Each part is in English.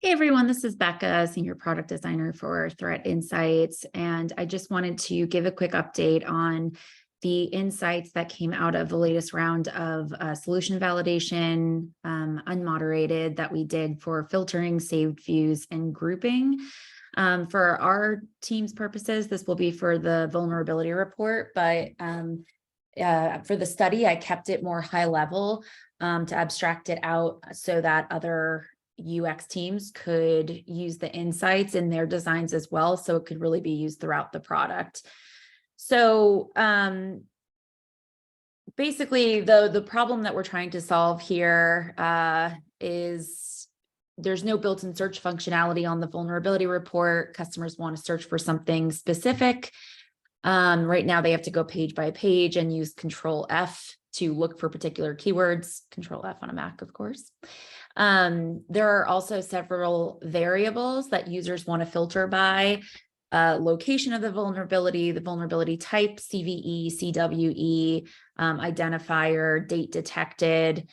Hey everyone, this is Becca, Senior Product Designer for Threat Insights, and I just wanted to give a quick update on the insights that came out of the latest round of solution validation, unmoderated, that we did for filtering saved views and grouping. For our team's purposes, this will be for the vulnerability report, but for the study, I kept it more high level to abstract it out so that other UX teams could use the insights in their designs as well, so it could really be used throughout the product. So basically, the problem that we're trying to solve here is there's no built-in search functionality on the vulnerability report. Customers want to search for something specific. Right now, they have to go page by page and use Control F to look for particular keywords, Control F on a Mac, of course. There are also several variables that users want to filter by: location of the vulnerability type, CVE, CWE, identifier, date detected.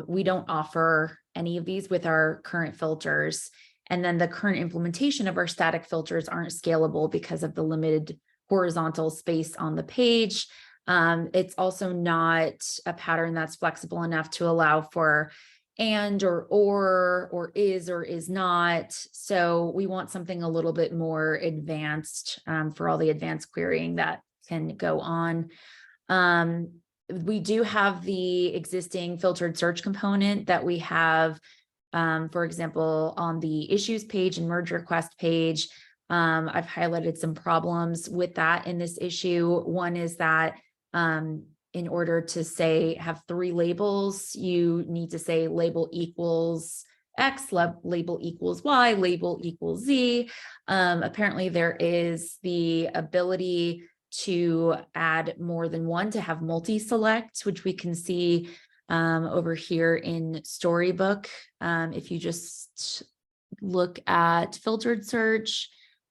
We don't offer any of these with our current filters. And then the current implementation of our static filters aren't scalable because of the limited horizontal space on the page. It's also not a pattern that's flexible enough to allow for and or is not. So we want something a little bit more advanced for all the advanced querying that can go on. We do have the existing filtered search component that we have, for example, on the issues page and merge request page. I've highlighted some problems with that in this issue. One is that in order to have three labels, you need to say label equals X, label equals Y, label equals Z. Apparently there is the ability to add more than one, to have multi-select, which we can see over here in Storybook. If you just look at filtered search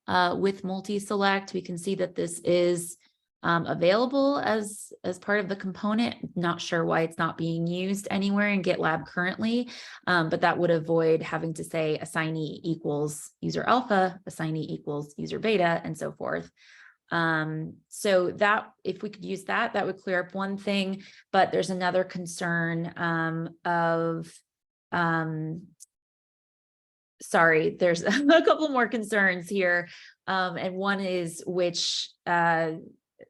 with multi-select, we can see that this is available as part of the component. Not sure why it's not being used anywhere in GitLab currently, but that would avoid having to say assignee equals user alpha, assignee equals user beta, and so forth. So that if we could use that, that would clear up one thing, but there's another concern sorry, there's a couple more concerns here. And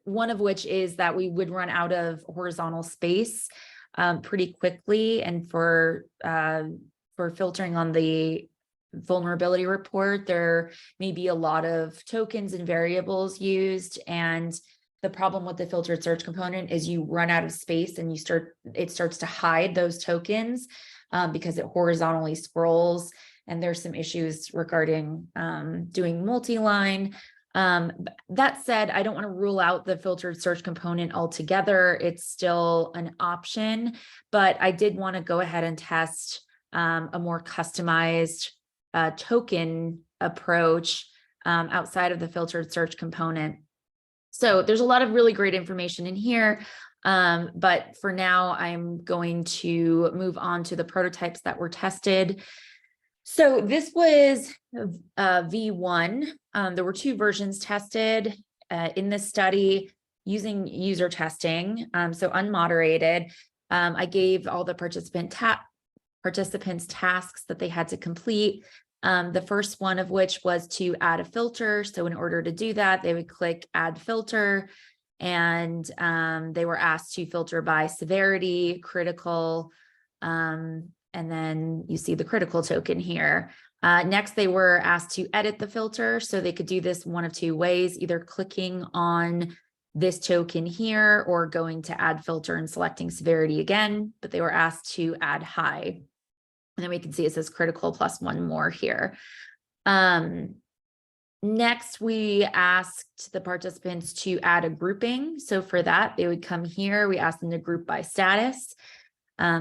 one of which is that we would run out of horizontal space pretty quickly. And for filtering on the vulnerability report, there may be a lot of tokens and variables used. And the problem with the filtered search component is you run out of space and it starts to hide those tokens because it horizontally scrolls. And there's some issues regarding doing multi-line. That said, I don't want to rule out the filtered search component altogether. It's still an option, but I did want to go ahead and test a more customized token approach outside of the filtered search component. So there's a lot of really great information in here, but for now, I'm going to move on to the prototypes that were tested. So this was V1. There were two versions tested in this study using user testing. So unmoderated, I gave all the participants tasks that they had to complete. The first one of which was to add a filter. So in order to do that, they would click add filter, and they were asked to filter by severity, critical, and then you see the critical token here. Next, they were asked to edit the filter. So they could do this one of two ways, either clicking on this token here or going to add filter and selecting severity again, but they were asked to add high. And then we can see it says critical plus one more here. Next, we asked the participants to add a grouping. So for that, they would come here. We asked them to group by status.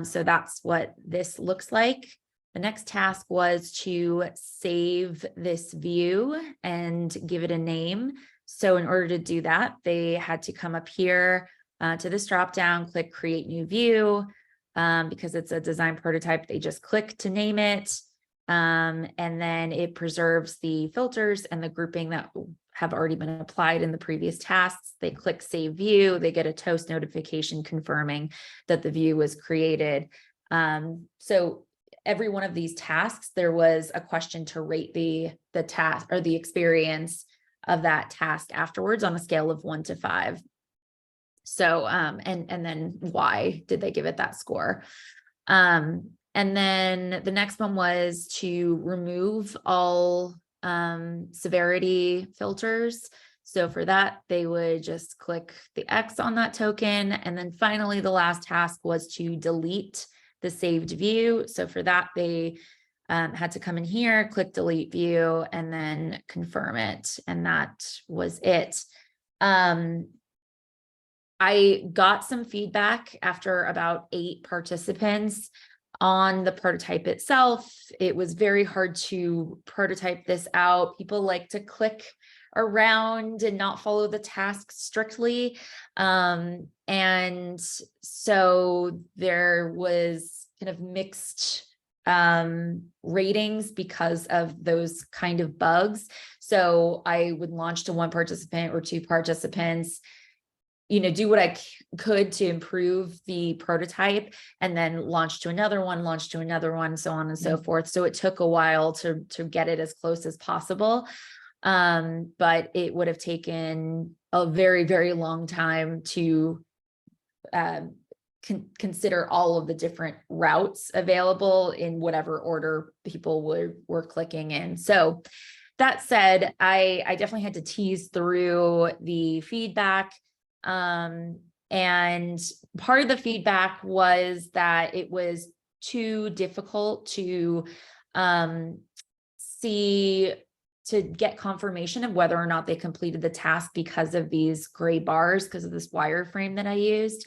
So that's what this looks like. The next task was to save this view and give it a name. So in order to do that, they had to come up here to this dropdown, click create new view. Because it's a design prototype, they just click to name it. and then it preserves the filters and the grouping that have already been applied in the previous tasks. They click Save View, they get a toast notification confirming that the view was created. So every one of these tasks, there was a question to rate the task or the experience of that task afterwards on a scale of 1 to 5. So, and then why did they give it that score? And then the next one was to remove all severity filters. So for that, they would just click the X on that token. And then finally, the last task was to delete the saved view. So for that, they had to come in here, click delete view, and then confirm it. And that was it. I got some feedback after about 8 participants on the prototype itself. It was very hard to prototype this out. People like to click around and not follow the task strictly. And so there was kind of mixed ratings because of those kind of bugs. So I would launch to 1 participant or 2 participants, do what I could to improve the prototype, and then launch to another one, so on and so forth. So it took a while to get it as close as possible. But it would have taken a very, very long time to consider all of the different routes available in whatever order people were clicking in. So that said, I definitely had to tease through the feedback. And part of the feedback was that it was too difficult to get confirmation of whether or not they completed the task because of these gray bars, because of this wireframe that I used.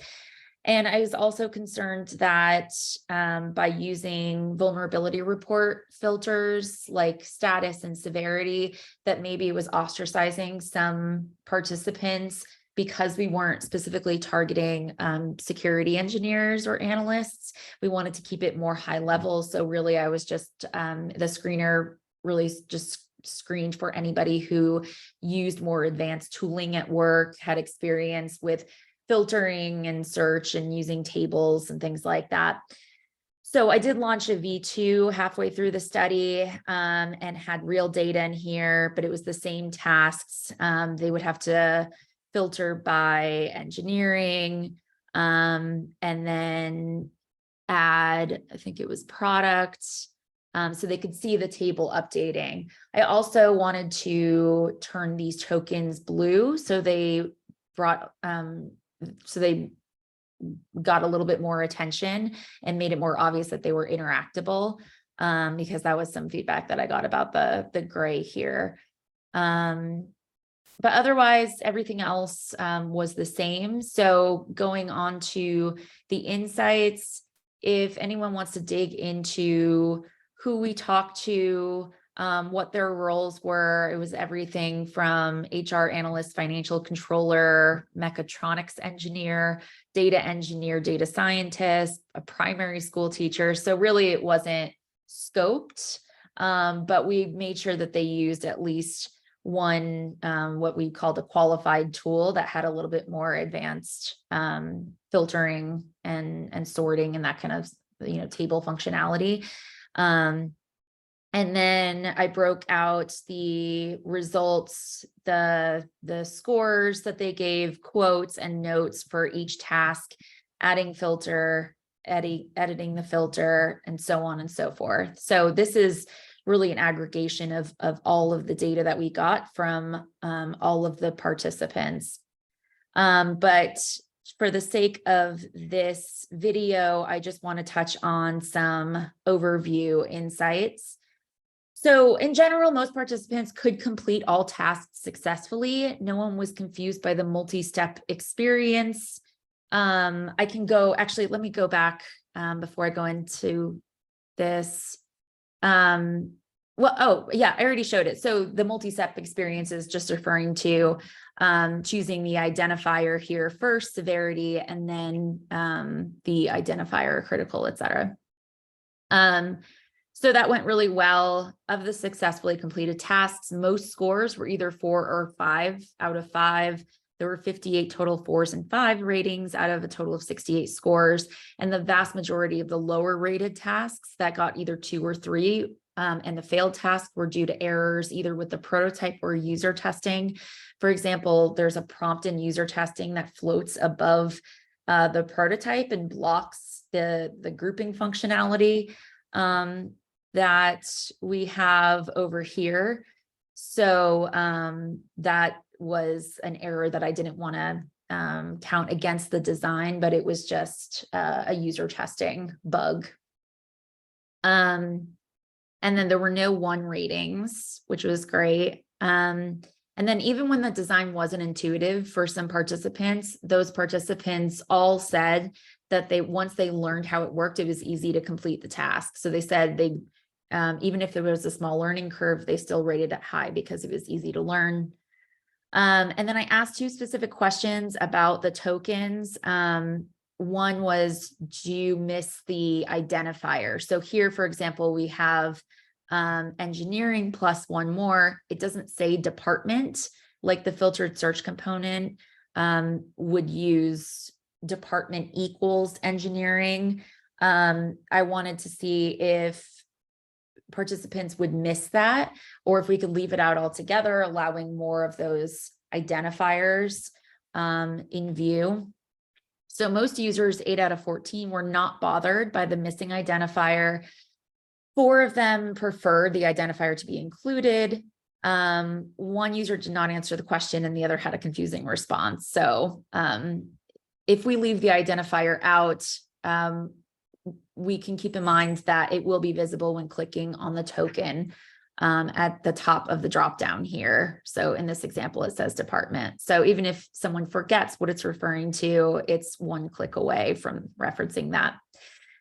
And I was also concerned that by using vulnerability report filters like status and severity, that maybe it was ostracizing some participants because we weren't specifically targeting security engineers or analysts. We wanted to keep it more high level. So really, I was just, the screener really just screened for anybody who used more advanced tooling at work, had experience with filtering and search and using tables and things like that. So I did launch a V2 halfway through the study and had real data in here, but it was the same tasks. They would have to filter by engineering, and then add, I think it was product, so they could see the table updating. I also wanted to turn these tokens blue, so they got a little bit more attention and made it more obvious that they were interactable, because that was some feedback that I got about the gray here. But otherwise, everything else was the same. So going on to the insights, if anyone wants to dig into who we talked to, what their roles were, it was everything from HR analyst, financial controller, mechatronics engineer, data scientist, a primary school teacher. So really it wasn't scoped, but we made sure that they used at least one, what we called a qualified tool that had a little bit more advanced filtering and sorting and that kind of, table functionality. And then I broke out the results, the scores that they gave, quotes and notes for each task, adding filter, editing the filter, and so on and so forth. So this is really an aggregation of all of the data that we got from all of the participants. But for the sake of this video, I just want to touch on some overview insights. So in general, most participants could complete all tasks successfully. No one was confused by the multi-step experience. Let me go back before I go into this. I already showed it. So the multi-step experience is just referring to choosing the identifier here first, severity, and then the identifier critical, et cetera. So that went really well. Of the successfully completed tasks, most scores were either 4 or 5 out of 5. There were 58 total 4s and 5 ratings out of a total of 68 scores. And the vast majority of the lower rated tasks that got either 2 or 3 and the failed tasks were due to errors either with the prototype or user testing. For example, there's a prompt in user testing that floats above the prototype and blocks the grouping functionality that we have over here. So that was an error that I didn't want to count against the design, but it was just a user testing bug. And then there were no 1 ratings, which was great. And then even when the design wasn't intuitive for some participants, those participants all said that once they learned how it worked, it was easy to complete the task. So they said even if there was a small learning curve, they still rated it high because it was easy to learn. And then I asked 2 specific questions about the tokens. One was, do you miss the identifier? So here, for example, we have engineering plus 1 more. It doesn't say department, like the filtered search component would use department equals engineering. I wanted to see if participants would miss that, or if we could leave it out altogether, allowing more of those identifiers in view. So most users, 8 out of 14, were not bothered by the missing identifier. 4 of them preferred the identifier to be included. 1 user did not answer the question and the other had a confusing response. So if we leave the identifier out, we can keep in mind that it will be visible when clicking on the token at the top of the dropdown here. So in this example, it says department. So even if someone forgets what it's referring to, it's 1 click away from referencing that.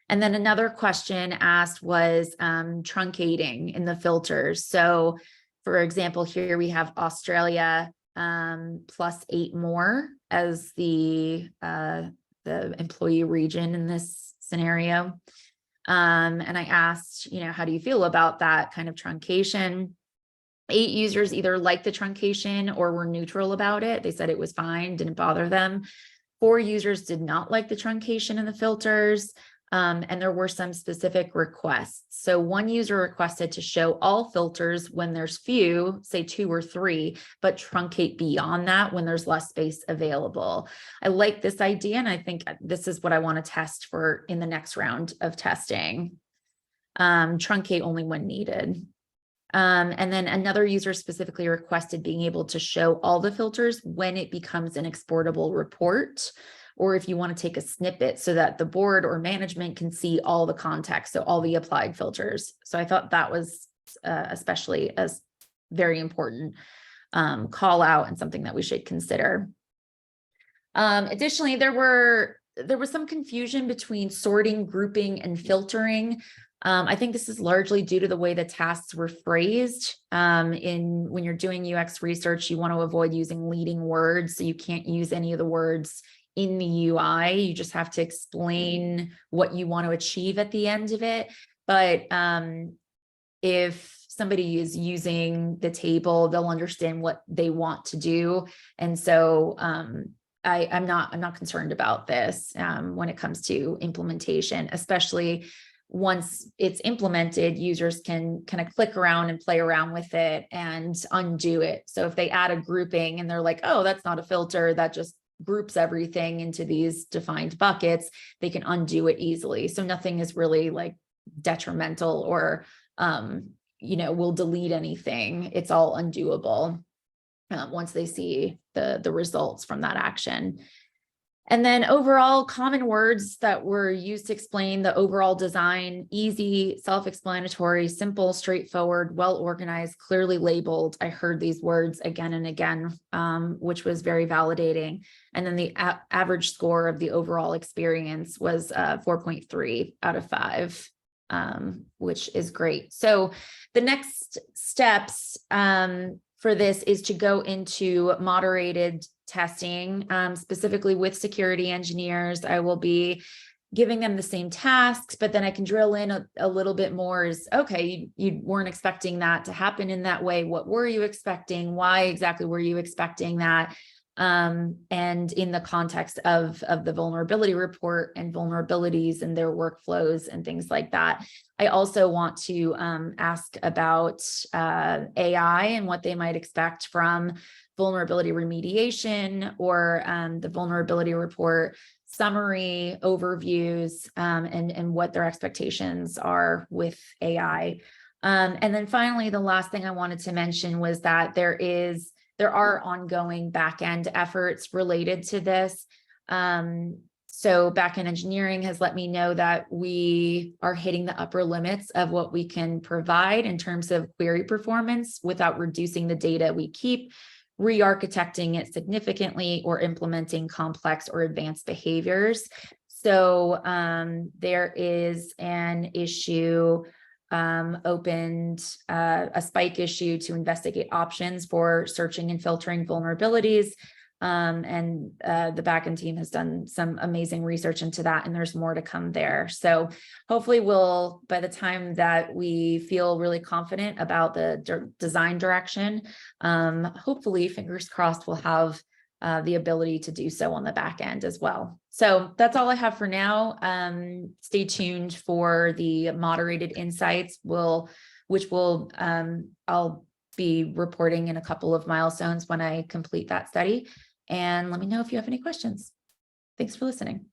And then another question asked was truncating in the filters. So for example, here we have Australia plus 8 more as the employee region in this scenario. And I asked, how do you feel about that kind of truncation? 8 users either liked the truncation or were neutral about it. They said it was fine, didn't bother them. 4 users did not like the truncation in the filters. And there were some specific requests. So 1 user requested to show all filters when there's few, say 2 or 3, but truncate beyond that when there's less space available. I like this idea, and I think this is what I want to test for in the next round of testing. Truncate only when needed. And then another user specifically requested being able to show all the filters when it becomes an exportable report, or if you want to take a snippet so that the board or management can see all the context, so all the applied filters. So I thought that was especially a very important call out and something that we should consider. Additionally, there was some confusion between sorting, grouping, and filtering. I think this is largely due to the way the tasks were phrased. When you're doing UX research, you want to avoid using leading words, so you can't use any of the words in the UI. You just have to explain what you want to achieve at the end of it. But if somebody is using the table, they'll understand what they want to do. And so I'm not concerned about this when it comes to implementation, especially once it's implemented. Users can kind of click around and play around with it and undo it. So if they add a grouping and they're like, oh, that's not a filter, that just groups everything into these defined buckets, they can undo it easily. So nothing is really like detrimental or, will delete anything. It's all undoable once they see the results from that action. And then overall, common words that were used to explain the overall design: easy, self-explanatory, simple, straightforward, well-organized, clearly labeled. I heard these words again and again, which was very validating. And then the average score of the overall experience was 4.3 out of 5, which is great. So the next steps for this is to go into moderated testing, specifically with security engineers. I will be giving them the same tasks, but then I can drill in a little bit more is, okay, you weren't expecting that to happen in that way. What were you expecting? Why exactly were you expecting that? And in the context of the vulnerability report and vulnerabilities and their workflows and things like that. I also want to ask about AI and what they might expect from vulnerability remediation or the vulnerability report summary overviews and what their expectations are with AI. And then finally, the last thing I wanted to mention was that there are ongoing back-end efforts related to this. So back-end engineering has let me know that we are hitting the upper limits of what we can provide in terms of query performance without reducing the data we keep, re-architecting it significantly, or implementing complex or advanced behaviors. So there is an issue opened a spike issue to investigate options for searching and filtering vulnerabilities. And the backend team has done some amazing research into that, and there's more to come there. So hopefully by the time that we feel really confident about the design direction, hopefully, fingers crossed, we'll have the ability to do so on the back end as well. So that's all I have for now. Stay tuned for the moderated insights, I'll be reporting in a couple of milestones when I complete that study. And let me know if you have any questions. Thanks for listening.